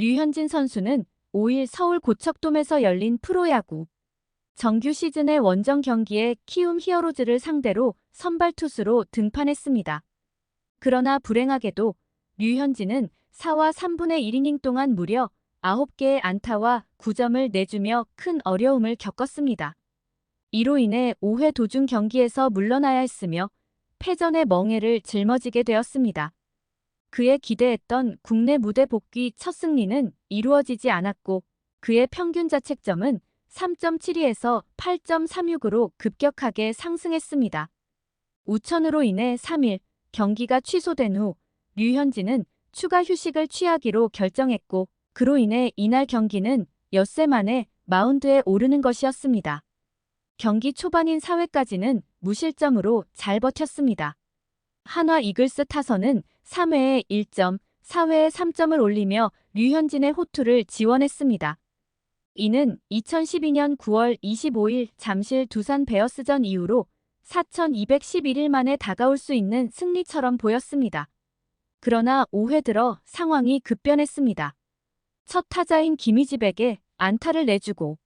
류현진 선수는 5일 서울 고척돔에서 열린 프로야구 정규 시즌의 원정 경기에 키움 히어로즈를 상대로 선발 투수로 등판했습니다. 그러나 불행하게도 류현진은 4와 3분의 1이닝 동안 무려 9개의 안타와 9점을 내주며 큰 어려움을 겪었습니다. 이로 인해 5회 도중 경기에서 물러나야 했으며 패전의 멍해를 짊어지게 되었습니다. 그의 기대했던 국내 무대 복귀 첫 승리는 이루어지지 않았고 그의 평균 자책점은 3.72에서 8.36으로 급격하게 상승했습니다. 우천으로 인해 3일 경기가 취소된 후 류현진은 추가 휴식을 취하기로 결정했고 그로 인해 이날 경기는 엿새 만에 마운드에 오르는 것이었습니다. 경기 초반인 4회까지는 무실점으로 잘 버텼습니다. 한화 이글스 타선은 3회에 1점, 4회에 3점을 올리며 류현진의 호투를 지원했습니다. 이는 2012년 9월 25일 잠실 두산 베어스전 이후로 4211일 만에 다가올 수 있는 승리처럼 보였습니다. 그러나 5회 들어 상황이 급변했습니다. 첫 타자인 김희집에게 안타를 내주고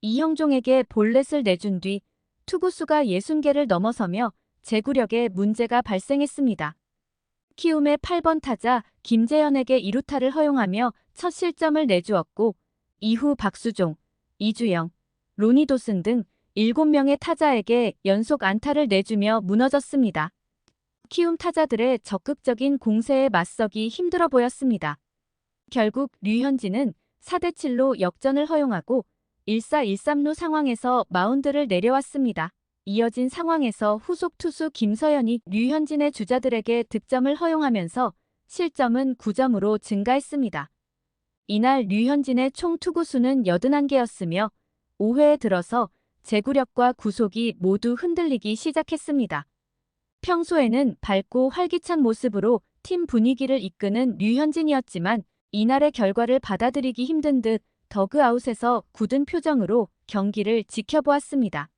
이형종에게 볼넷을 내준 뒤 투구수가 60개를 넘어서며 제구력에 문제가 발생했습니다. 키움의 8번 타자 김재현에게 2루타를 허용하며 첫 실점을 내주었고 이후 박수종, 이주영, 로니도슨 등 7명의 타자에게 연속 안타를 내주며 무너졌습니다. 키움 타자들의 적극적인 공세에 맞서기 힘들어 보였습니다. 결국 류현진은 4대7로 역전을 허용하고 1-4-1-3루 상황에서 마운드를 내려왔습니다. 이어진 상황에서 후속 투수 김서현이 류현진의 주자들에게 득점을 허용하면서 실점은 9점으로 증가했습니다. 이날 류현진의 총 투구수는 81개였으며 5회에 들어서 제구력과 구속이 모두 흔들리기 시작했습니다. 평소에는 밝고 활기찬 모습으로 팀 분위기를 이끄는 류현진이었지만 이날의 결과를 받아들이기 힘든 듯 더그아웃에서 굳은 표정으로 경기를 지켜보았습니다.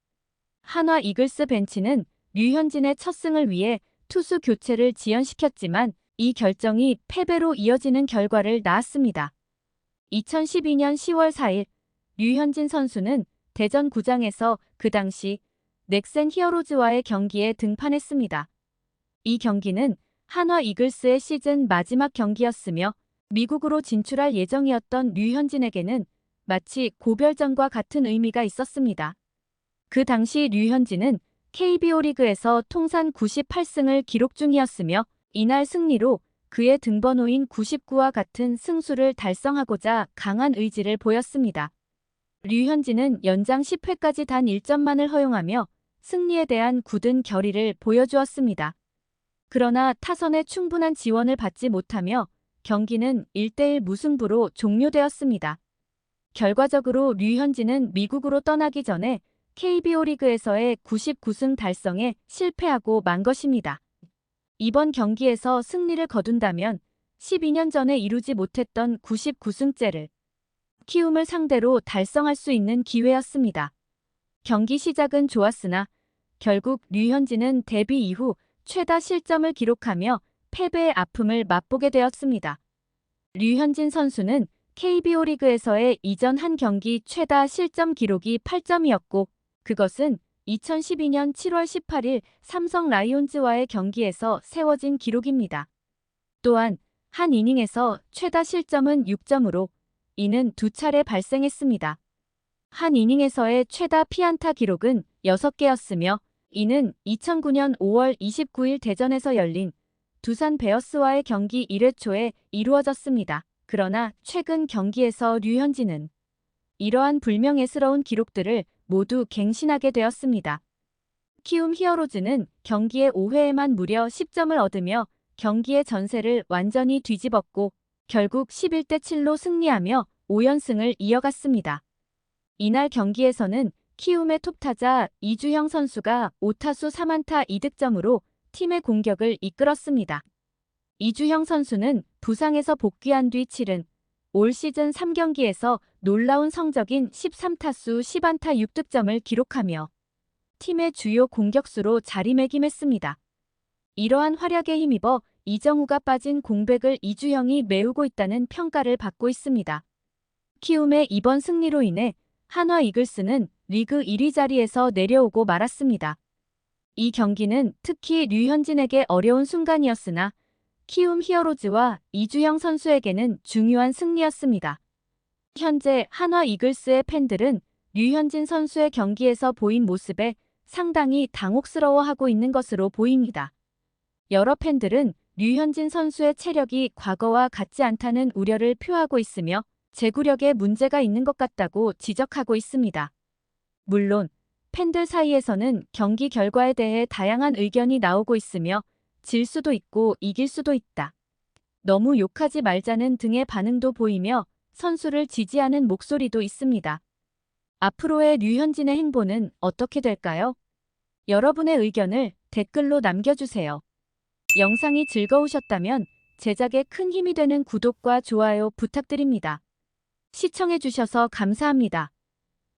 한화 이글스 벤치는 류현진의 첫 승을 위해 투수 교체를 지연시켰지만 이 결정이 패배로 이어지는 결과를 낳았습니다. 2012년 10월 4일 류현진 선수는 대전구장에서 그 당시 넥센 히어로즈와의 경기에 등판했습니다. 이 경기는 한화 이글스의 시즌 마지막 경기였으며 미국으로 진출할 예정이었던 류현진에게는 마치 고별전과 같은 의미가 있었습니다. 그 당시 류현진은 KBO 리그에서 통산 98승을 기록 중이었으며 이날 승리로 그의 등번호인 99와 같은 승수를 달성하고자 강한 의지를 보였습니다. 류현진은 연장 10회까지 단 1점만을 허용하며 승리에 대한 굳은 결의를 보여주었습니다. 그러나 타선의 충분한 지원을 받지 못하며 경기는 1대1 무승부로 종료되었습니다. 결과적으로 류현진은 미국으로 떠나기 전에 KBO 리그에서의 99승 달성에 실패하고 만 것입니다. 이번 경기에서 승리를 거둔다면 12년 전에 이루지 못했던 99승째를 키움을 상대로 달성할 수 있는 기회였습니다. 경기 시작은 좋았으나 결국 류현진은 데뷔 이후 최다 실점을 기록하며 패배의 아픔을 맛보게 되었습니다. 류현진 선수는 KBO 리그에서의 이전 한 경기 최다 실점 기록이 8점이었고 그것은 2012년 7월 18일 삼성 라이온즈와의 경기에서 세워진 기록입니다. 또한 한 이닝에서 최다 실점은 6점으로 이는 2차례 발생했습니다. 한 이닝에서의 최다 피안타 기록은 6개였으며 이는 2009년 5월 29일 대전에서 열린 두산 베어스와의 경기 1회 초에 이루어졌습니다. 그러나 최근 경기에서 류현진은 이러한 불명예스러운 기록들을 모두 갱신하게 되었습니다. 키움 히어로즈는 경기의 5회에만 무려 10점을 얻으며 경기의 전세를 완전히 뒤집었고 결국 11대7로 승리하며 5연승을 이어갔습니다. 이날 경기에서는 키움의 톱타자 이주형 선수가 5타수 3안타 2득점으로 팀의 공격을 이끌었습니다. 이주형 선수는 부상에서 복귀한 뒤 치른 올 시즌 3경기에서 놀라운 성적인 13타수 10안타 6득점을 기록하며 팀의 주요 공격수로 자리매김했습니다. 이러한 활약에 힘입어 이정우가 빠진 공백을 이주영이 메우고 있다는 평가를 받고 있습니다. 키움의 이번 승리로 인해 한화 이글스는 리그 1위 자리에서 내려오고 말았습니다. 이 경기는 특히 류현진에게 어려운 순간이었으나 키움 히어로즈와 이주영 선수에게는 중요한 승리였습니다. 현재 한화 이글스의 팬들은 류현진 선수의 경기에서 보인 모습에 상당히 당혹스러워하고 있는 것으로 보입니다. 여러 팬들은 류현진 선수의 체력이 과거와 같지 않다는 우려를 표하고 있으며 제구력에 문제가 있는 것 같다고 지적하고 있습니다. 물론 팬들 사이에서는 경기 결과에 대해 다양한 의견이 나오고 있으며 질 수도 있고 이길 수도 있다. 너무 욕하지 말자는 등의 반응도 보이며 선수를 지지하는 목소리도 있습니다. 앞으로의 류현진의 행보는 어떻게 될까요? 여러분의 의견을 댓글로 남겨주세요. 영상이 즐거우셨다면 제작에 큰 힘이 되는 구독과 좋아요 부탁드립니다. 시청해주셔서 감사합니다.